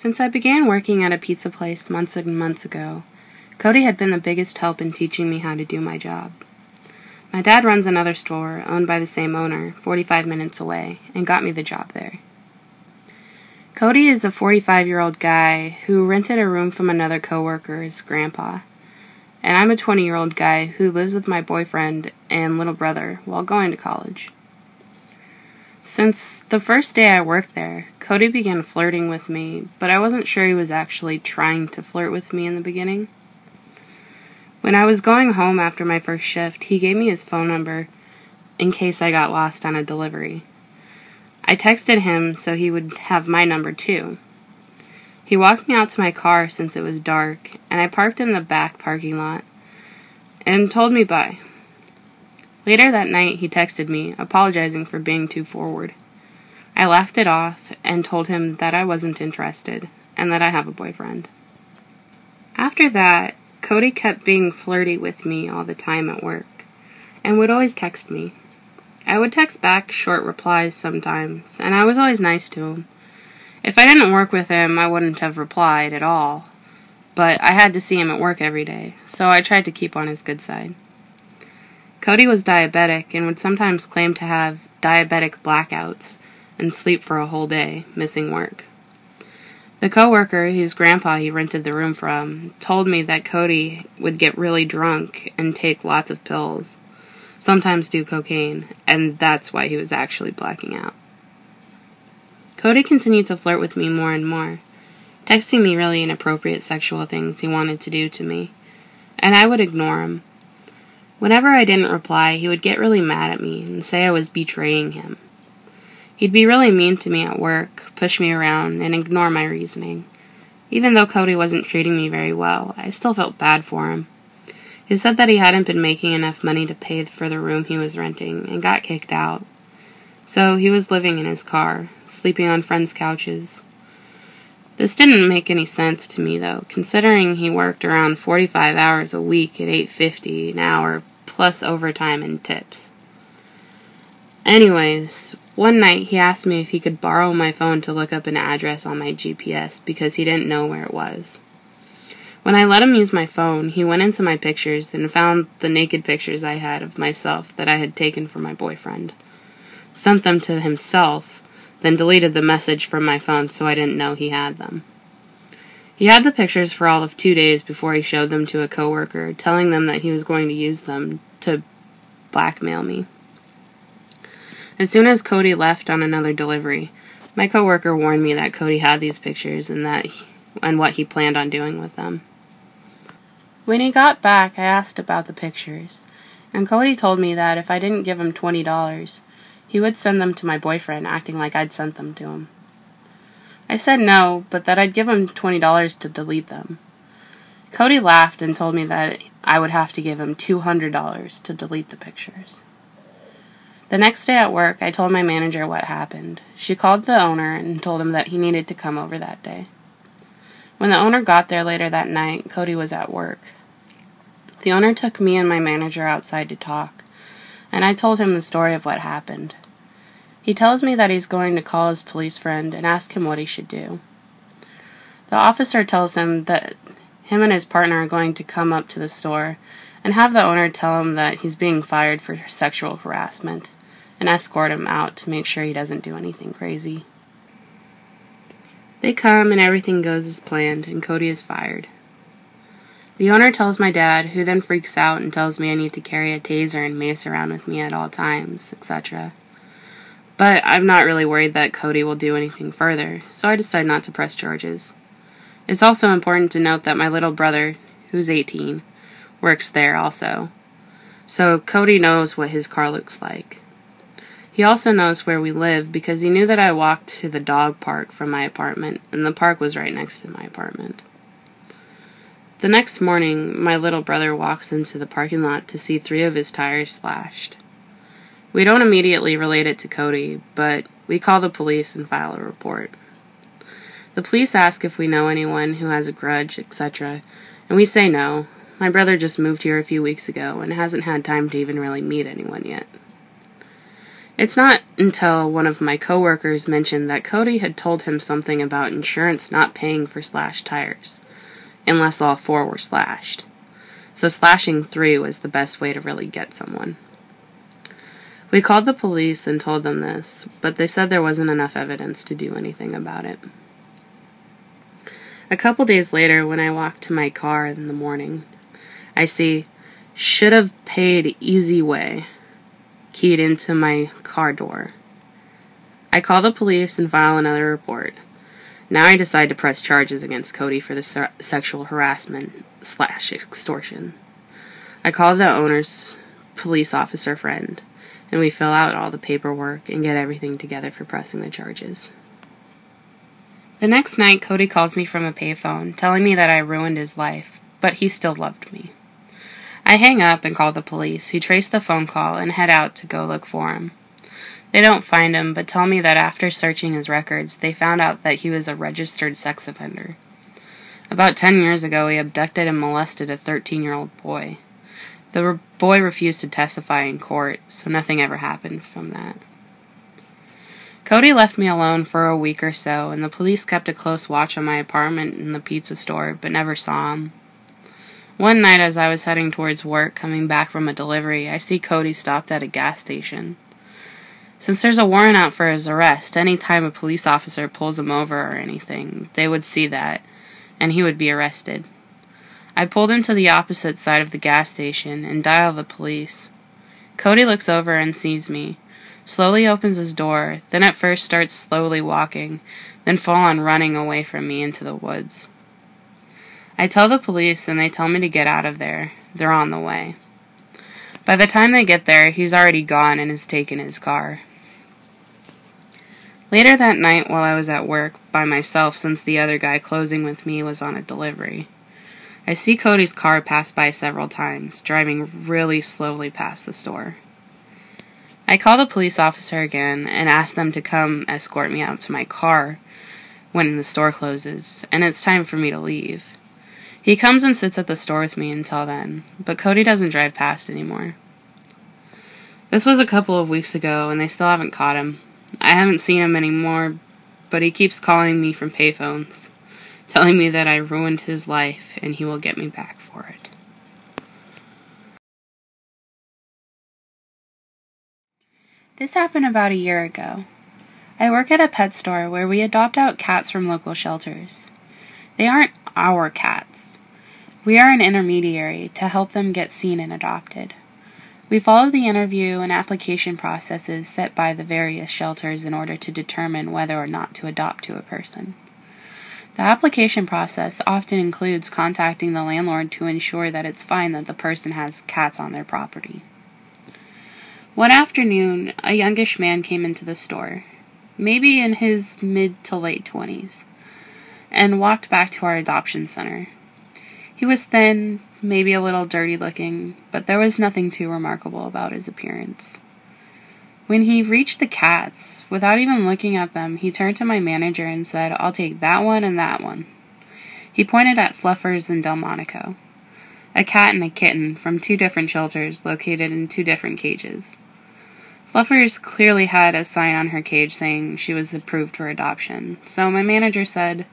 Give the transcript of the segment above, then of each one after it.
Since I began working at a pizza place months and months ago, Cody had been the biggest help in teaching me how to do my job. My dad runs another store, owned by the same owner, 45 minutes away, and got me the job there. Cody is a 45-year-old guy who rented a room from another coworker's grandpa, and I'm a 20-year-old guy who lives with my boyfriend and little brother while going to college. Since the first day I worked there, Cody began flirting with me, but I wasn't sure he was actually trying to flirt with me in the beginning. When I was going home after my first shift, he gave me his phone number in case I got lost on a delivery. I texted him so he would have my number too. He walked me out to my car since it was dark, and I parked in the back parking lot and told me bye. Later that night, he texted me, apologizing for being too forward. I laughed it off and told him that I wasn't interested and that I have a boyfriend. After that, Cody kept being flirty with me all the time at work and would always text me. I would text back short replies sometimes, and I was always nice to him. If I didn't work with him, I wouldn't have replied at all, but I had to see him at work every day, so I tried to keep on his good side. Cody was diabetic and would sometimes claim to have diabetic blackouts and sleep for a whole day, missing work. The coworker whose grandpa he rented the room from told me that Cody would get really drunk and take lots of pills, sometimes do cocaine, and that's why he was actually blacking out. Cody continued to flirt with me more and more, texting me really inappropriate sexual things he wanted to do to me, and I would ignore him. Whenever I didn't reply, he would get really mad at me and say I was betraying him. He'd be really mean to me at work, push me around, and ignore my reasoning. Even though Cody wasn't treating me very well, I still felt bad for him. He said that he hadn't been making enough money to pay for the room he was renting and got kicked out. So he was living in his car, sleeping on friends' couches. This didn't make any sense to me, though, considering he worked around 45 hours a week at $8.50 an hour, plus overtime and tips. Anyways, one night he asked me if he could borrow my phone to look up an address on my GPS because he didn't know where it was. When I let him use my phone, he went into my pictures and found the naked pictures I had of myself that I had taken for my boyfriend, sent them to himself, then deleted the message from my phone so I didn't know he had them. He had the pictures for all of 2 days before he showed them to a coworker, telling them that he was going to use them to blackmail me. As soon as Cody left on another delivery, my coworker warned me that Cody had these pictures and what he planned on doing with them. When he got back, I asked about the pictures, and Cody told me that if I didn't give him $20, he would send them to my boyfriend, acting like I'd sent them to him. I said no, but that I'd give him $20 to delete them. Cody laughed and told me that I would have to give him $200 to delete the pictures. The next day at work, I told my manager what happened. She called the owner and told him that he needed to come over that day. When the owner got there later that night, Cody was at work. The owner took me and my manager outside to talk, and I told him the story of what happened. He tells me that he's going to call his police friend and ask him what he should do. The officer tells him that him and his partner are going to come up to the store and have the owner tell him that he's being fired for sexual harassment and escort him out to make sure he doesn't do anything crazy. They come and everything goes as planned, and Cody is fired. The owner tells my dad, who then freaks out and tells me I need to carry a taser and mace around with me at all times, etc. But I'm not really worried that Cody will do anything further, so I decide not to press charges. It's also important to note that my little brother, who's 18, works there also. So Cody knows what his car looks like. He also knows where we live because he knew that I walked to the dog park from my apartment, and the park was right next to my apartment. The next morning, my little brother walks into the parking lot to see 3 of his tires slashed. We don't immediately relate it to Cody, but we call the police and file a report. The police ask if we know anyone who has a grudge, etc., and we say no. My brother just moved here a few weeks ago and hasn't had time to even really meet anyone yet. It's not until one of my coworkers mentioned that Cody had told him something about insurance not paying for slashed tires, unless all 4 were slashed. So slashing 3 was the best way to really get someone. We called the police and told them this, but they said there wasn't enough evidence to do anything about it. A couple days later, when I walked to my car in the morning, I see, "Should have paid easy way," keyed into my car door. I call the police and file another report. Now I decide to press charges against Cody for the sexual harassment / extortion. I call the owner's police officer friend, and we fill out all the paperwork and get everything together for pressing the charges. The next night, Cody calls me from a payphone, telling me that I ruined his life, but he still loved me. I hang up and call the police, who trace the phone call and head out to go look for him. They don't find him, but tell me that after searching his records, they found out that he was a registered sex offender. About 10 years ago, he abducted and molested a 13-year-old boy. The boy refused to testify in court, so nothing ever happened from that. Cody left me alone for a week or so, and the police kept a close watch on my apartment and the pizza store, but never saw him. One night as I was heading towards work, coming back from a delivery, I see Cody stopped at a gas station. Since there's a warrant out for his arrest, any time a police officer pulls him over or anything, they would see that, and he would be arrested. I pulled him to the opposite side of the gas station and dialed the police. Cody looks over and sees me, slowly opens his door, then at first starts slowly walking, then full on running away from me into the woods. I tell the police and they tell me to get out of there. They're on the way. By the time they get there, he's already gone and has taken his car. Later that night, while I was at work by myself since the other guy closing with me was on a delivery, I see Cody's car pass by several times, driving really slowly past the store. I call the police officer again and ask them to come escort me out to my car when the store closes, and it's time for me to leave. He comes and sits at the store with me until then, but Cody doesn't drive past anymore. This was a couple of weeks ago, and they still haven't caught him. I haven't seen him anymore, but he keeps calling me from payphones, telling me that I ruined his life and he will get me back for it. This happened about a year ago. I work at a pet store where we adopt out cats from local shelters. They aren't our cats. We are an intermediary to help them get seen and adopted. We follow the interview and application processes set by the various shelters in order to determine whether or not to adopt to a person. The application process often includes contacting the landlord to ensure that it's fine that the person has cats on their property. One afternoon, a youngish man came into the store, maybe in his mid to late 20s, and walked back to our adoption center. He was thin, maybe a little dirty looking, but there was nothing too remarkable about his appearance. When he reached the cats, without even looking at them, he turned to my manager and said, "I'll take that one and that one." He pointed at Fluffers and Delmonico, a cat and a kitten from 2 different shelters located in 2 different cages. Fluffers clearly had a sign on her cage saying she was approved for adoption, so my manager said,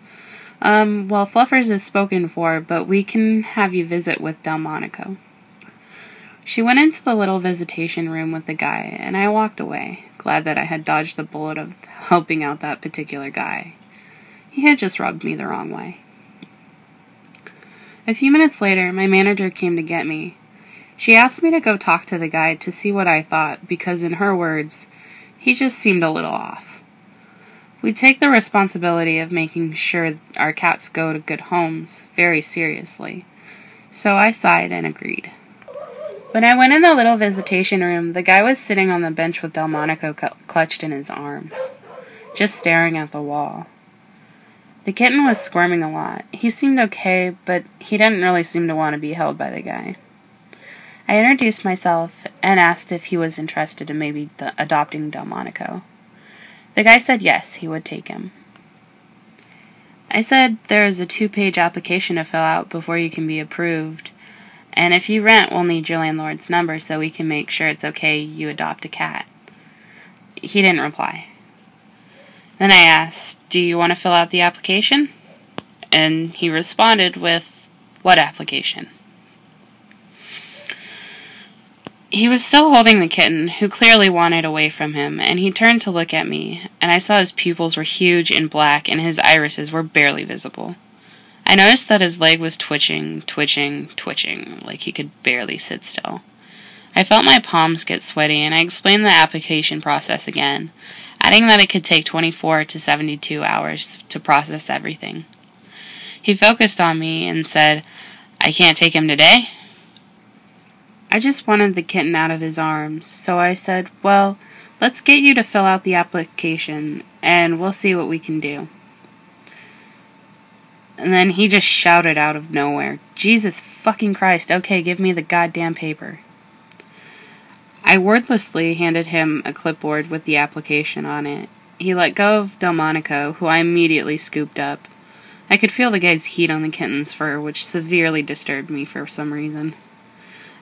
well, Fluffers is spoken for, but we can have you visit with Delmonico." She went into the little visitation room with the guy, and I walked away, glad that I had dodged the bullet of helping out that particular guy. He had just rubbed me the wrong way. A few minutes later, my manager came to get me. She asked me to go talk to the guy to see what I thought, because in her words, he just seemed a little off. We take the responsibility of making sure our cats go to good homes very seriously, so I sighed and agreed. When I went in the little visitation room, the guy was sitting on the bench with Delmonico clutched in his arms, just staring at the wall. The kitten was squirming a lot. He seemed okay, but he didn't really seem to want to be held by the guy. I introduced myself and asked if he was interested in maybe adopting Delmonico. The guy said yes, he would take him. I said there is a 2-page application to fill out before you can be approved, and if you rent, we'll need your landlord's number so we can make sure it's okay you adopt a cat. he didn't reply. Then I asked, "Do you want to fill out the application?" And he responded with, "What application?" He was still holding the kitten, who clearly wanted away from him, and he turned to look at me, and I saw his pupils were huge and black, and his irises were barely visible. I noticed that his leg was twitching, like he could barely sit still. I felt my palms get sweaty, and I explained the application process again, adding that it could take 24 to 72 hours to process everything. He focused on me and said, "I can't take him today?" I just wanted the kitten out of his arms, so I said, "Well, let's get you to fill out the application, and we'll see what we can do." And then he just shouted out of nowhere, "Jesus fucking Christ, okay, give me the goddamn paper." I wordlessly handed him a clipboard with the application on it. He let go of Delmonico, who I immediately scooped up. I could feel the guy's heat on the kitten's fur, which severely disturbed me for some reason.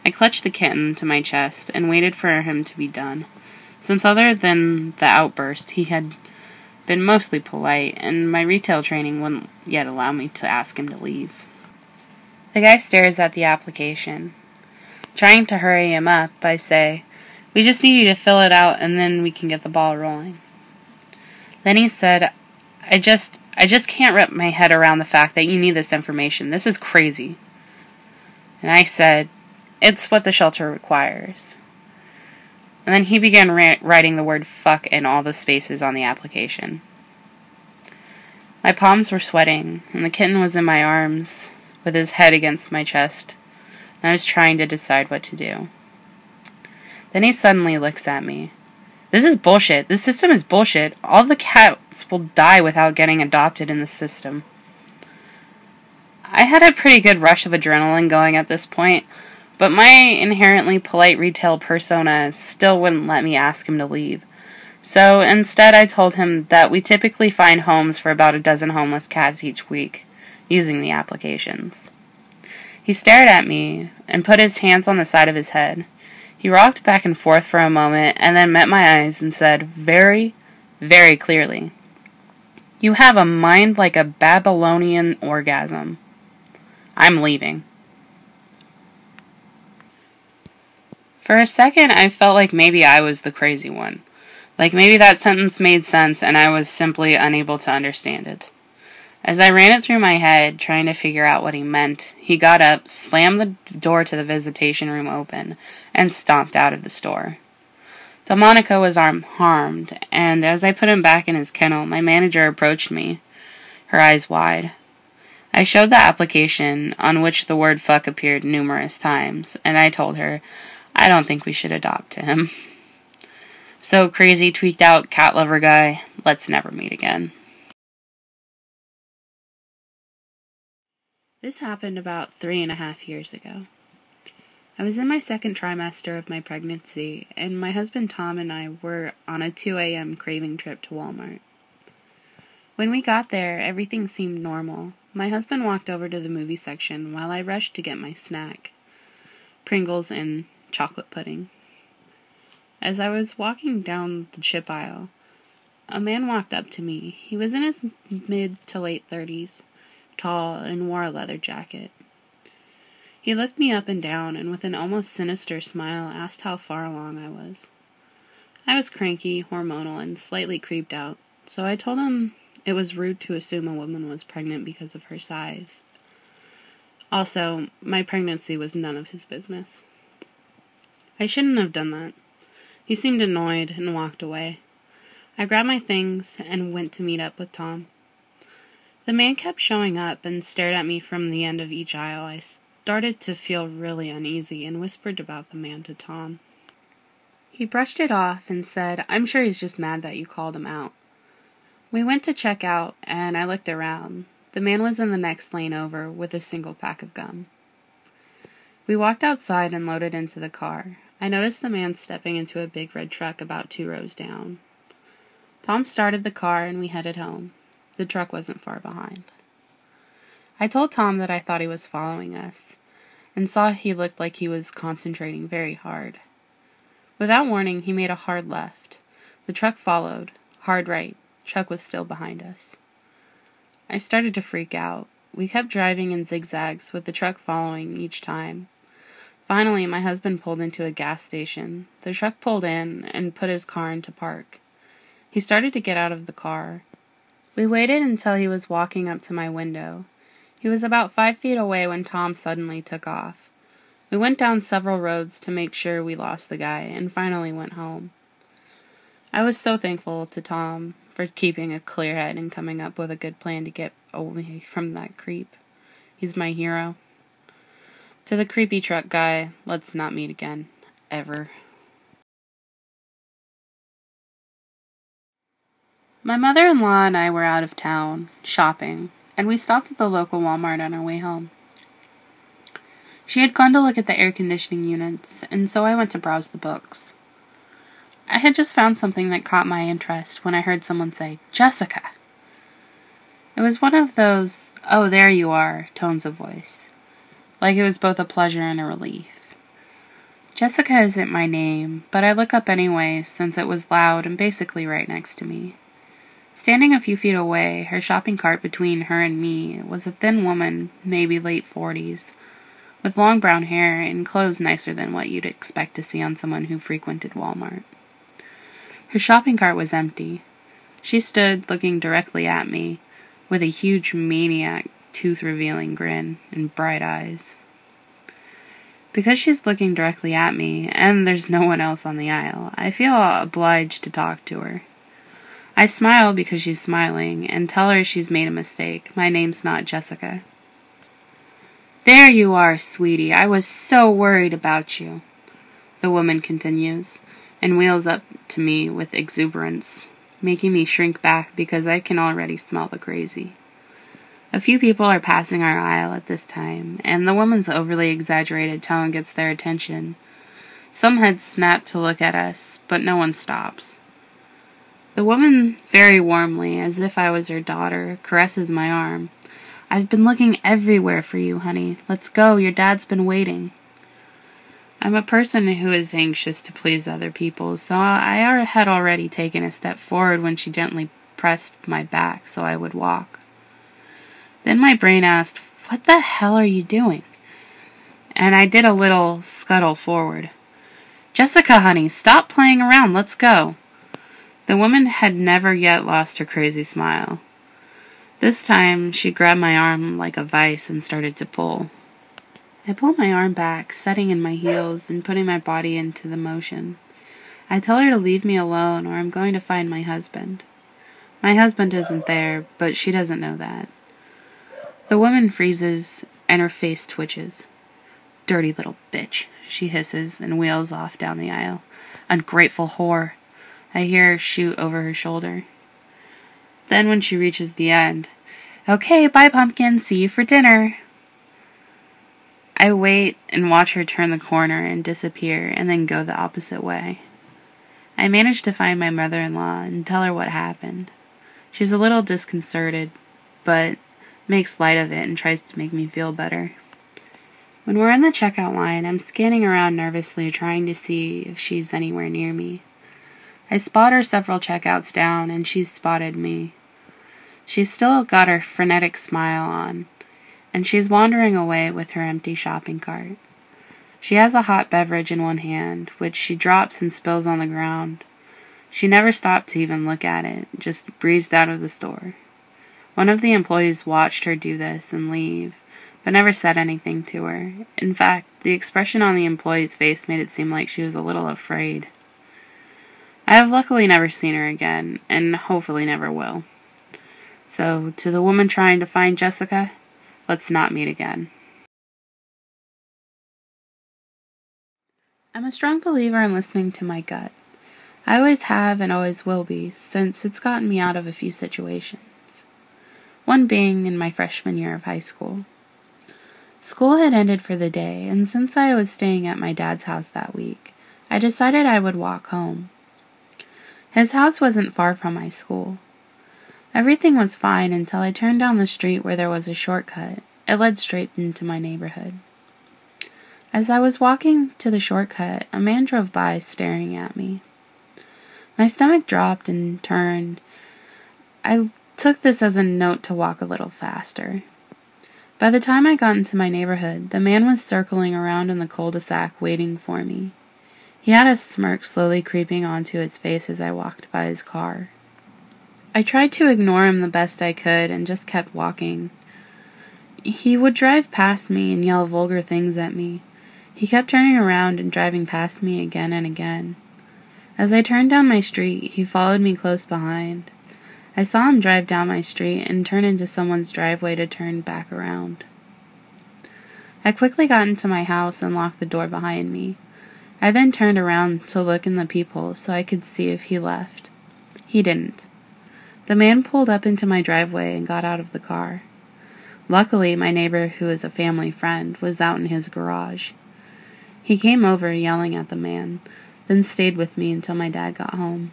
I clutched the kitten to my chest and waited for him to be done, since other than the outburst, he had been mostly polite, and my retail training wouldn't yet allow me to ask him to leave. The guy stares at the application. Trying to hurry him up, I say, "We just need you to fill it out and then we can get the ball rolling." Then he said, I just can't wrap my head around the fact that you need this information. This is crazy." And I said, "It's what the shelter requires." And then he began writing the word fuck in all the spaces on the application. My palms were sweating, and the kitten was in my arms, with his head against my chest, and I was trying to decide what to do. Then he suddenly looks at me. "This is bullshit. This system is bullshit. All the cats will die without getting adopted in the system." I had a pretty good rush of adrenaline going at this point, but my inherently polite retail persona still wouldn't let me ask him to leave. So instead I told him that we typically find homes for about a dozen homeless cats each week, using the applications. He stared at me and put his hands on the side of his head. He rocked back and forth for a moment and then met my eyes and said very, very clearly, "You have a mind like a Babylonian orgasm. I'm leaving." For a second, I felt like maybe I was the crazy one. Like maybe that sentence made sense and I was simply unable to understand it. As I ran it through my head, trying to figure out what he meant, he got up, slammed the door to the visitation room open, and stomped out of the store. Delmonico was harmed, and as I put him back in his kennel, my manager approached me, her eyes wide. I showed the application, on which the word fuck appeared numerous times, and I told her, I don't think we should adopt him. So crazy, tweaked out cat lover guy, let's never meet again. This happened about 3.5 years ago. I was in my second trimester of my pregnancy, and my husband Tom and I were on a 2 a.m. craving trip to Wal Mart. When we got there, everything seemed normal. My husband walked over to the movie section while I rushed to get my snack, Pringles and chocolate pudding. As I was walking down the chip aisle, a man walked up to me. He was in his mid to late 30s, tall, and wore a leather jacket. He looked me up and down, and with an almost sinister smile asked how far along I was. I was cranky, hormonal, and slightly creeped out, so I told him it was rude to assume a woman was pregnant because of her size. Also, my pregnancy was none of his business. I shouldn't have done that. He seemed annoyed and walked away. I grabbed my things and went to meet up with Tom. The man kept showing up and stared at me from the end of each aisle. I started to feel really uneasy and whispered about the man to Tom. He brushed it off and said, I'm sure he's just mad that you called him out. We went to check out, and I looked around. The man was in the next lane over with a single pack of gum. We walked outside and loaded into the car. I noticed the man stepping into a big red truck about 2 rows down. Tom started the car and we headed home. The truck wasn't far behind. I told Tom that I thought he was following us, and saw he looked like he was concentrating very hard. Without warning, he made a hard left. The truck followed. Hard right. Truck was still behind us. I started to freak out. We kept driving in zigzags, with the truck following each time. Finally, my husband pulled into a gas station. The truck pulled in and put his car into park. He started to get out of the car. We waited until he was walking up to my window. He was about 5 feet away when Tom suddenly took off. We went down several roads to make sure we lost the guy, and finally went home. I was so thankful to Tom for keeping a clear head and coming up with a good plan to get away from that creep. He's my hero. To the creepy truck guy, let's not meet again. Ever. My mother-in-law and I were out of town, shopping, and we stopped at the local Wal Mart on our way home. She had gone to look at the air conditioning units, and so I went to browse the books. I had just found something that caught my interest when I heard someone say, "Jessica." It was one of those, "Oh, there you are," tones of voice. Like it was both a pleasure and a relief. Jessica isn't my name, but I look up anyway since it was loud and basically right next to me. Standing a few feet away, her shopping cart between her and me, was a thin woman, maybe late 40s, with long brown hair and clothes nicer than what you'd expect to see on someone who frequented Walmart. Her shopping cart was empty. She stood looking directly at me, with a huge maniac, tooth-revealing grin and bright eyes. Because she's looking directly at me, and there's no one else on the aisle, I feel obliged to talk to her. I smile because she's smiling, and tell her she's made a mistake. My name's not Jessica. "There you are, sweetie. I was so worried about you," the woman continues, and wheels up to me with exuberance, making me shrink back because I can already smell the crazy. A few people are passing our aisle at this time, and the woman's overly exaggerated tone gets their attention. Some heads snap to look at us, but no one stops. The woman, very warmly, as if I was her daughter, caresses my arm. "I've been looking everywhere for you, honey. Let's go, your dad's been waiting." I'm a person who is anxious to please other people, so I had already taken a step forward when she gently pressed my back so I would walk. Then my brain asked, "What the hell are you doing?" And I did a little scuttle forward. "Jessica, honey, stop playing around. Let's go." The woman had never yet lost her crazy smile. This time, she grabbed my arm like a vice and started to pull. I pull my arm back, setting in my heels and putting my body into the motion. I tell her to leave me alone or I'm going to find my husband. My husband isn't there, but she doesn't know that. The woman freezes and her face twitches. "Dirty little bitch," she hisses and wheels off down the aisle. "Ungrateful whore." I hear her shoot over her shoulder. Then when she reaches the end, "Okay, bye pumpkin, see you for dinner." I wait and watch her turn the corner and disappear and then go the opposite way. I manage to find my mother-in-law and tell her what happened. She's a little disconcerted, but makes light of it and tries to make me feel better. When we're in the checkout line, I'm scanning around nervously trying to see if she's anywhere near me. I spot her several checkouts down, and she's spotted me. She's still got her frenetic smile on, and she's wandering away with her empty shopping cart. She has a hot beverage in one hand, which she drops and spills on the ground. She never stopped to even look at it, just breezed out of the store. One of the employees watched her do this and leave, but never said anything to her. In fact, the expression on the employee's face made it seem like she was a little afraid. I have luckily never seen her again, and hopefully never will. So, to the woman trying to find Jessica, let's not meet again. I'm a strong believer in listening to my gut. I always have and always will be, since it's gotten me out of a few situations. One being in my freshman year of high school. School had ended for the day, and since I was staying at my dad's house that week, I decided I would walk home. His house wasn't far from my school. Everything was fine until I turned down the street where there was a shortcut. It led straight into my neighborhood. As I was walking to the shortcut, a man drove by staring at me. My stomach dropped and turned. I took this as a note to walk a little faster. By the time I got into my neighborhood, the man was circling around in the cul-de-sac waiting for me. He had a smirk slowly creeping onto his face as I walked by his car. I tried to ignore him the best I could and just kept walking. He would drive past me and yell vulgar things at me. He kept turning around and driving past me again and again. As I turned down my street, he followed me close behind. I saw him drive down my street and turn into someone's driveway to turn back around. I quickly got into my house and locked the door behind me. I then turned around to look in the peephole so I could see if he left. He didn't. The man pulled up into my driveway and got out of the car. Luckily, my neighbor, who is a family friend, was out in his garage. He came over yelling at the man, then stayed with me until my dad got home.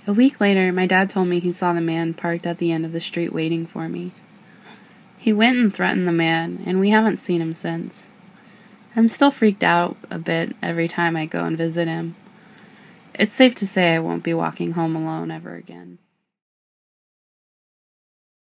A week later, my dad told me he saw the man parked at the end of the street waiting for me. He went and threatened the man, and we haven't seen him since. I'm still freaked out a bit every time I go and visit him. It's safe to say I won't be walking home alone ever again.